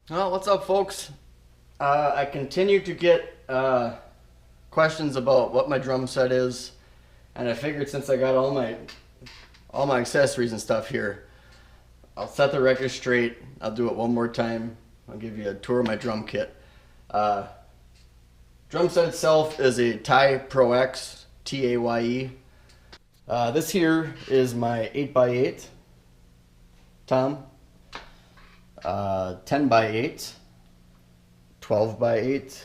Well, what's up, folks? I continue to get questions about what my drum set is, and I figured since I got all my accessories and stuff here, I'll set the record straight. I'll do it one more time. I'll give you a tour of my drum kit. Drum set itself is a Ty Pro X TAYE. This here is my 8x8 tom. 10 by 8, 12 by 8,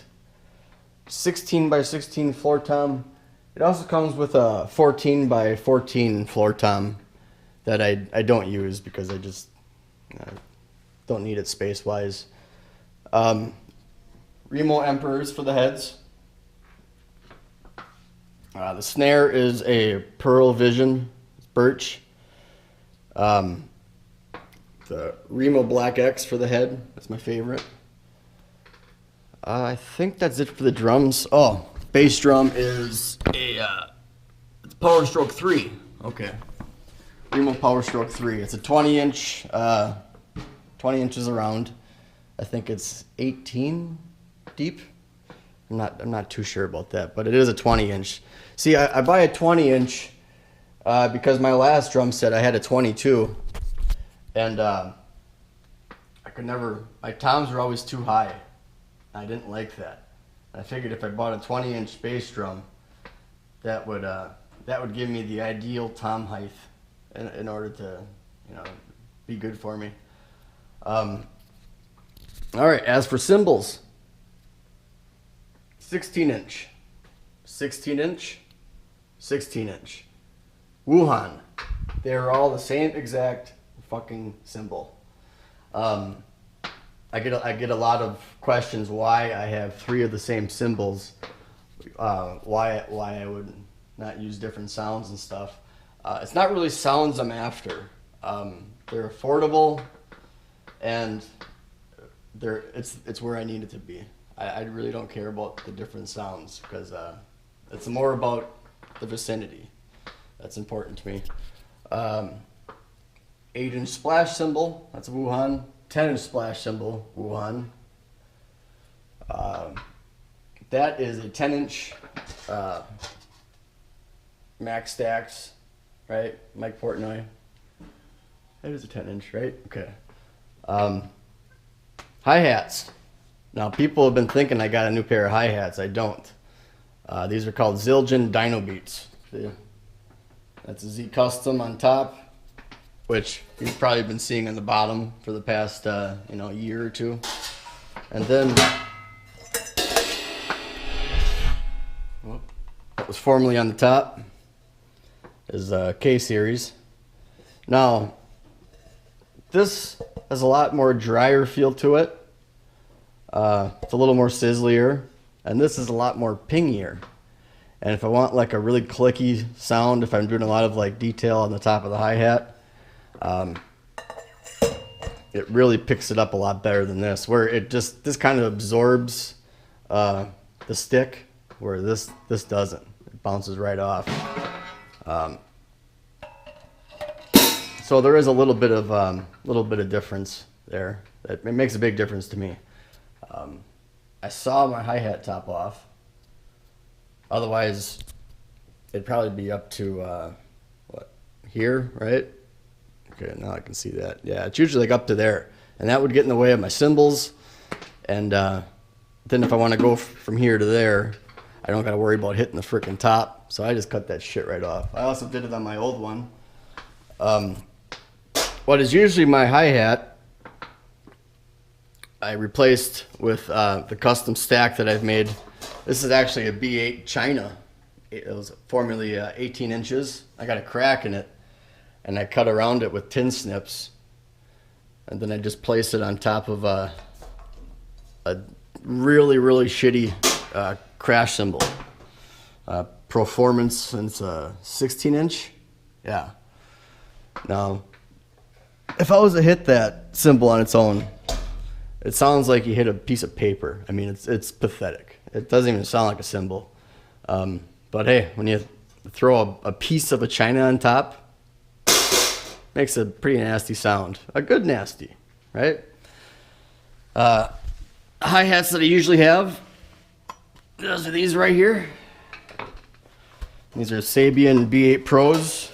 16 by 16 floor tom. It also comes with a 14 by 14 floor tom that I don't use because I just don't need it space wise. Remo Emperors for the heads. The snare is a Pearl Vision birch. The Remo Black X for the head. That's my favorite. I think that's it for the drums. Oh, bass drum is a Power Stroke 3. Okay. Remo Power Stroke 3. It's a 20 inch, 20 inches around. I think it's 18 deep. I'm not too sure about that, but it is a 20 inch. See, I buy a 20 inch because my last drum set I had a 22. And I could never, my toms were always too high. I didn't like that. I figured if I bought a 20 inch bass drum, that would give me the ideal tom height in order to, be good for me. All right, as for cymbals, 16 inch, 16 inch, 16 inch. Wuhan. They're all the same exact fucking cymbal. I get a lot of questions why I have 3 of the same cymbals, why I would not use different sounds and stuff. It's not really sounds I'm after. They're affordable, and it's where I need it to be. I really don't care about the different sounds because it's more about the vicinity. That's important to me. 8-inch splash cymbal, that's a Wuhan. 10-inch splash cymbal, Wuhan. That is a 10-inch Max Stacks, right? Mike Portnoy. That is a 10-inch, right? Okay. Hi-hats. Now, people have been thinking I got a new pair of hi-hats. I don't. These are called Zildjian Dino Beats. See? That's a Z Custom on top, which you've probably been seeing on the bottom for the past year or two. And then that was formerly on the top is K series. Now this has a lot more drier feel to it. It's a little more sizzlier, and this is a lot more pingier. And if I want like a really clicky sound, if I'm doing a lot of like detail on the top of the hi-hat, it really picks it up a lot better than this, where this kind of absorbs the stick, where this doesn't. It bounces right off. So there is a little bit of difference there. It makes a big difference to me. I saw my hi-hat top off. Otherwise, it'd probably be up to here, right? Okay, now I can see that. Yeah, it's usually like up to there, and that would get in the way of my cymbals. And then if I want to go from here to there, I don't got to worry about hitting the frickin' top. So I just cut that shit right off. I also did it on my old one. What is usually my hi-hat, I replaced with the custom stack that I've made. This is actually a B8 China. It was formerly 18 inches. I got a crack in it, and I cut around it with tin snips, and then I just placed it on top of a really shitty crash cymbal. Performance, and it's a 16 inch. Yeah. Now, if I was to hit that cymbal on its own, it sounds like you hit a piece of paper. I mean, it's pathetic. It doesn't even sound like a cymbal. But hey, when you throw a piece of a china on top, makes a pretty nasty sound. A good nasty, right? Hi-hats that I usually have, those are these right here. These are Zildjian B8 Pros.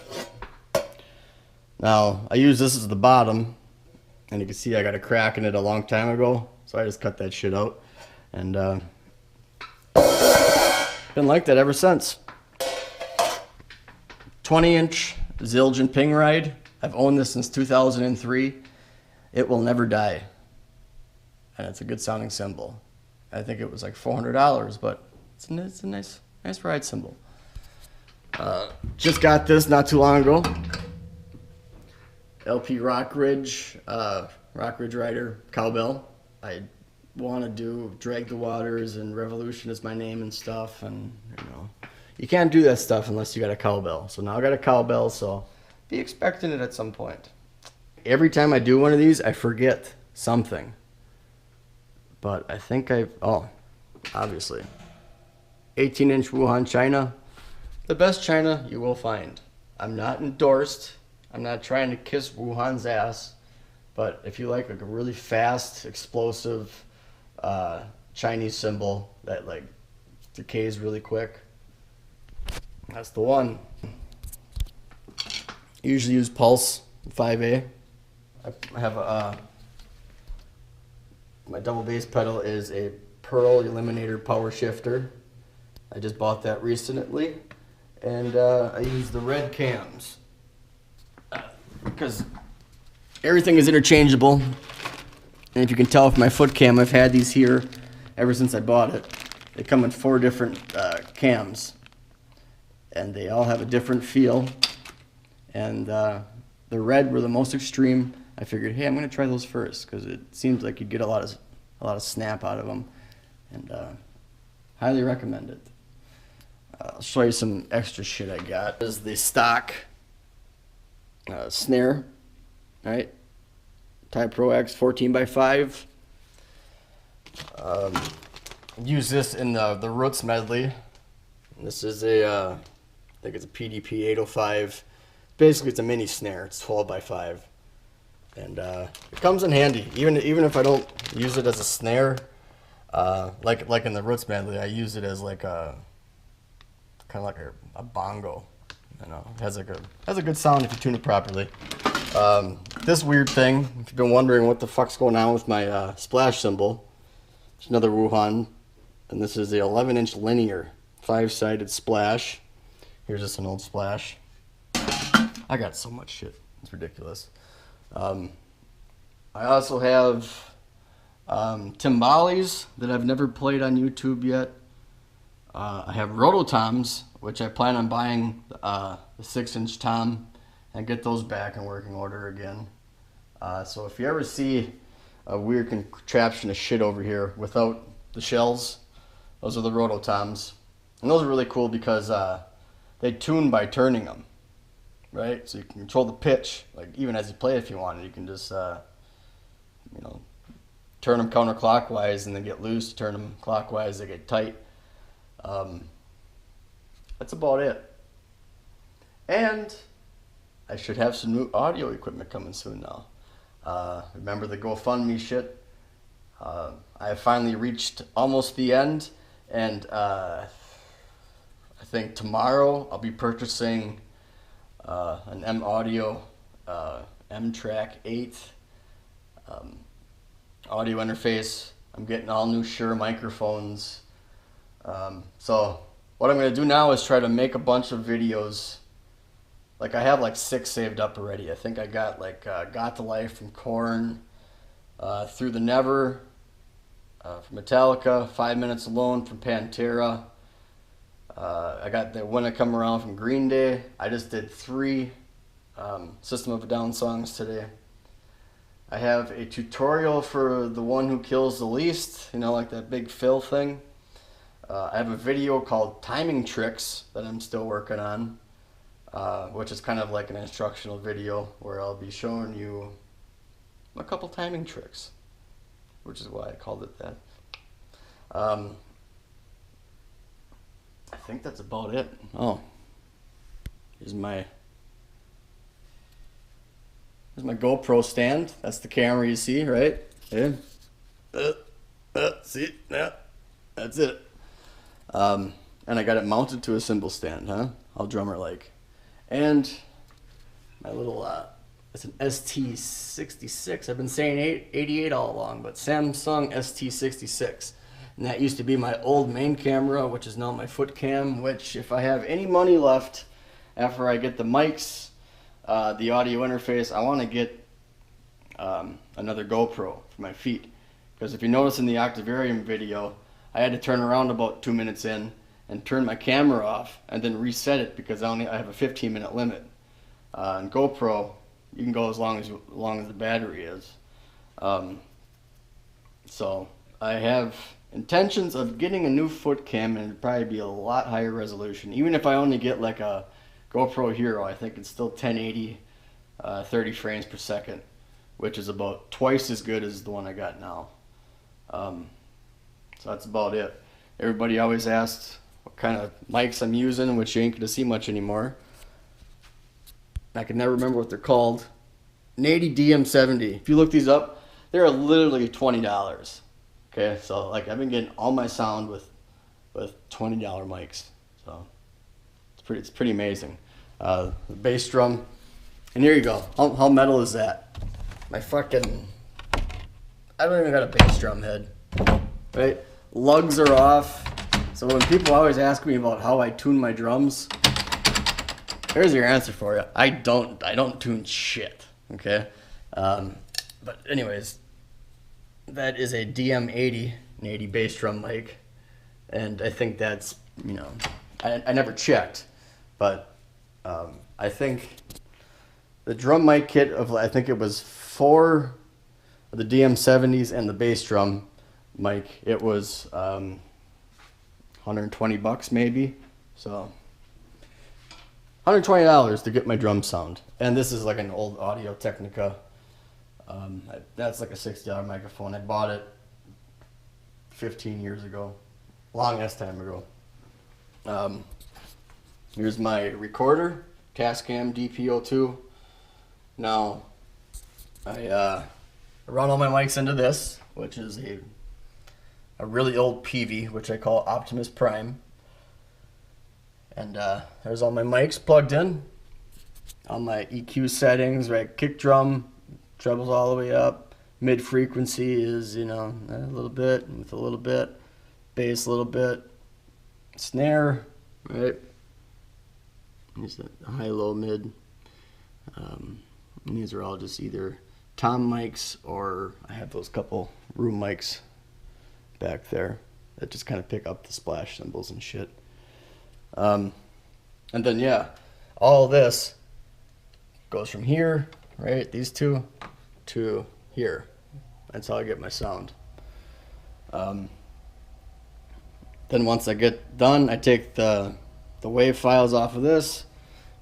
Now, I use this as the bottom, and you can see I got a crack in it a long time ago, so I just cut that shit out. And been like that ever since. 20-inch Zildjian ping ride. I've owned this since 2003. It will never die. And it's a good sounding cymbal. I think it was like $400, but it's a nice ride cymbal. Just got this not too long ago. LP Rockridge Rider cowbell. I want to do Drag the Waters and Revolution is my name and stuff, and you can't do that stuff unless you got a cowbell. So now I got a cowbell, so be expecting it at some point. Every time I do one of these, I forget something. But I think obviously 18-inch Wuhan China, the best China you will find. I'm not endorsed. I'm not trying to kiss Wuhan's ass, but if you like a really fast, explosive Chinese cymbal that like decays really quick, that's the one. I usually use Pulse 5A. I have my double bass pedal is a Pearl Eliminator power shifter. I just bought that recently, and I use the red cams because everything is interchangeable. And if you can tell with my foot cam, I've had these here ever since I bought it. They come in 4 different cams, and they all have a different feel. And the red were the most extreme. I figured, hey, I'm gonna try those first because it seems like you'd get a lot of snap out of them, and highly recommend it. I'll show you some extra shit I got. This is the stock snare, right? Type Pro X 14x5. Use this in the Roots medley. This is I think it's a PDP 805. Basically, it's a mini snare. It's 12x5. And it comes in handy, even if I don't use it as a snare, like in the Roots medley, I use it as like kind of like a bongo. It has a good sound if you tune it properly. This weird thing, if you've been wondering what the fuck's going on with my splash cymbal, it's another Wuhan, and this is the 11-inch linear 5-sided splash. Here's just an old splash. I got so much shit, it's ridiculous. I also have timbales that I've never played on YouTube yet. I have rototoms, which I plan on buying the 6-inch tom and get those back in working order again. So if you ever see a weird contraption of shit over here without the shells, those are the rototoms. And those are really cool because they tune by turning them. Right, so you can control the pitch, like even as you play if you want. You can just, turn them counterclockwise and then get loose. Turn them clockwise, they get tight. That's about it. And I should have some new audio equipment coming soon now. Remember the GoFundMe shit? I have finally reached almost the end, and I think tomorrow I'll be purchasing an M Audio M-Track 8 audio interface. I'm getting all new Shure microphones. So what I'm going to do now is try to make a bunch of videos. Like I have like 6 saved up already. I think I got like Got the Life from Korn, Through the Never from Metallica, 5 Minutes Alone from Pantera. I got the When I Come Around from Green Day. I just did 3 System of a Down songs today. I have a tutorial for The One Who Kills the Least, like that Big Phil thing. I have a video called Timing Tricks that I'm still working on, which is kind of like an instructional video where I'll be showing you a couple timing tricks, which is why I called it that. I think that's about it. Oh, here's my GoPro stand. That's the camera you see, right? Yeah. See? Yeah, that's it. And I got it mounted to a cymbal stand, huh? How drummer like. And my little, it's an ST66. I've been saying 88 all along, but Samsung ST66. And that used to be my old main camera, which is now my foot cam, which if I have any money left after I get the mics, the audio interface, I want to get another GoPro for my feet. Because if you notice in the Octavarium video, I had to turn around about 2 minutes in and turn my camera off and then reset it because I have a 15-minute limit. On GoPro, you can go as long as the battery is. So I have intentions of getting a new foot cam, and it'd probably be a lot higher resolution. Even if I only get like a GoPro Hero, I think it's still 1080, 30 frames per second, which is about twice as good as the one I got now. So that's about it. Everybody always asks what kind of mics I'm using, which you ain't gonna see much anymore. I can never remember what they're called. An 80 DM70. If you look these up, they're literally $20. Okay, so like I've been getting all my sound with $20 mics. So it's pretty amazing. The bass drum, and here you go. How metal is that? My fucking, I don't even got a bass drum head. Right? Lugs are off. So when people always ask me about how I tune my drums, here's your answer for you. I don't tune shit. Okay? But anyways, that is a DM80, an 80 bass drum mic. And I think that's, you know, I never checked, but I think the drum mic kit of, I think it was 4 of the DM70s and the bass drum mic, it was $120 maybe. So $120 to get my drum sound. And this is like an old Audio Technica. That's like a $60 microphone. I bought it 15 years ago. Long ass time ago. Here's my recorder, Tascam DP02. Now, I run all my mics into this, which is a really old PV, which I call Optimus Prime. And there's all my mics plugged in. All my EQ settings, right? Kick drum, trebles all the way up. Mid frequency is, you know, a little bit with a little bit. Bass a little bit. Snare, right? Here's the high, low, mid. And these are all just either tom mics, or I have those couple room mics back there that just kind of pick up the splash cymbals and shit. And then, yeah, all this goes from here, right, these two, to here. That's how I get my sound. Then once I get done, I take the wave files off of this,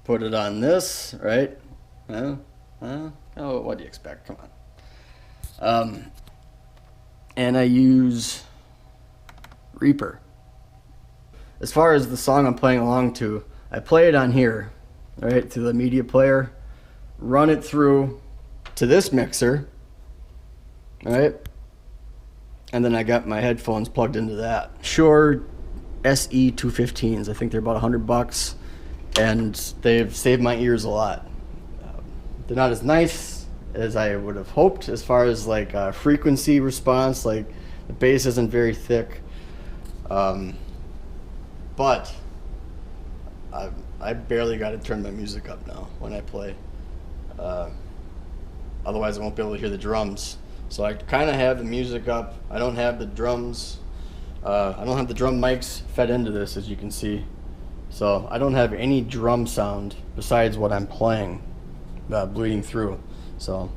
put it on this, right? Oh, what do you expect? Come on. And I use Reaper. As far as the song I'm playing along to, I play it on here, right, to the media player, run it through to this mixer, right, and then I got my headphones plugged into that. Shure SE 215s, I think they're about $100, and they've saved my ears a lot. They're not as nice as I would have hoped as far as like frequency response, like the bass isn't very thick. But I barely got to turn my music up now when I play. Otherwise I won't be able to hear the drums. So I kind of have the music up. I don't have the drums. I don't have the drum mics fed into this, as you can see. So I don't have any drum sound besides what I'm playing bleeding through. So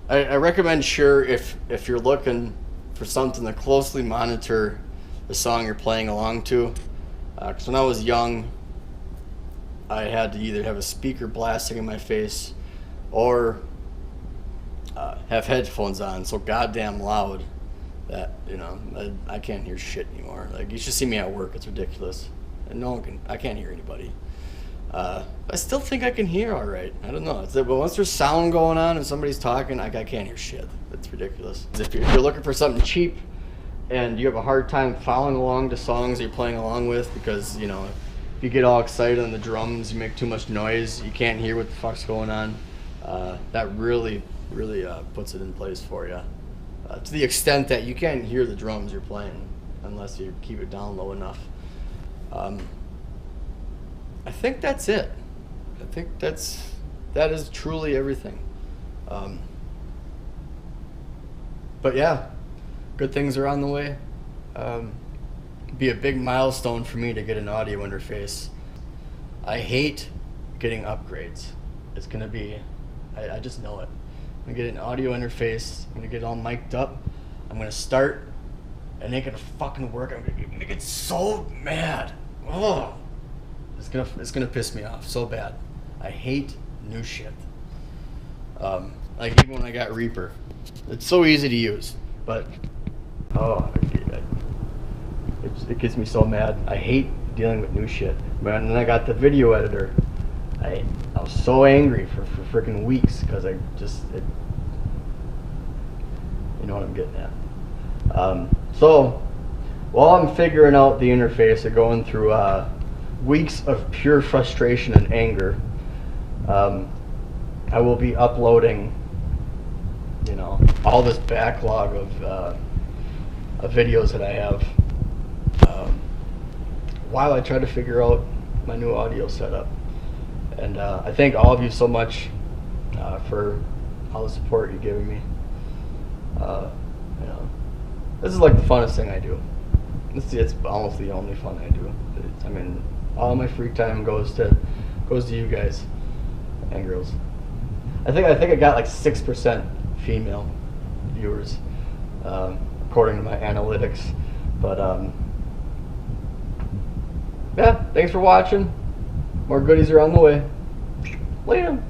I recommend Shure if you're looking for something to closely monitor the song you're playing along to. Because when I was young, I had to either have a speaker blasting in my face or have headphones on so goddamn loud that, you know, I can't hear shit anymore. Like, you should see me at work. It's ridiculous. And no one can, I can't hear anybody. I still think I can hear all right. I don't know. But once there's sound going on and somebody's talking, I can't hear shit. It's ridiculous. If you're looking for something cheap and you have a hard time following along to songs that you're playing along with because, you know, if you get all excited on the drums, you make too much noise, you can't hear what the fuck's going on, that really puts it in place for you. To the extent that you can't hear the drums you're playing unless you keep it down low enough. I think that's it. I think that is truly everything. But yeah, good things are on the way. Be a big milestone for me to get an audio interface. I hate getting upgrades. It's gonna be, I just know it. I'm gonna get an audio interface. I'm gonna get all mic'd up. I'm gonna start, and it ain't gonna fucking work. I'm gonna get so mad. Oh, it's gonna piss me off so bad. I hate new shit. Like even when I got Reaper, it's so easy to use, but it gets me so mad. I hate dealing with new shit. But then I got the video editor. I was so angry for freaking weeks because you know what I'm getting at. So while I'm figuring out the interface and going through weeks of pure frustration and anger, I will be uploading, you know, all this backlog of videos that I have while I try to figure out my new audio setup. And I thank all of you so much for all the support you're giving me. You know, this is like the funnest thing I do. It's almost the only fun I do. I mean, all my free time goes to you guys and girls. I think I got like 6% female viewers according to my analytics. But yeah, thanks for watching. More goodies are on the way. Later.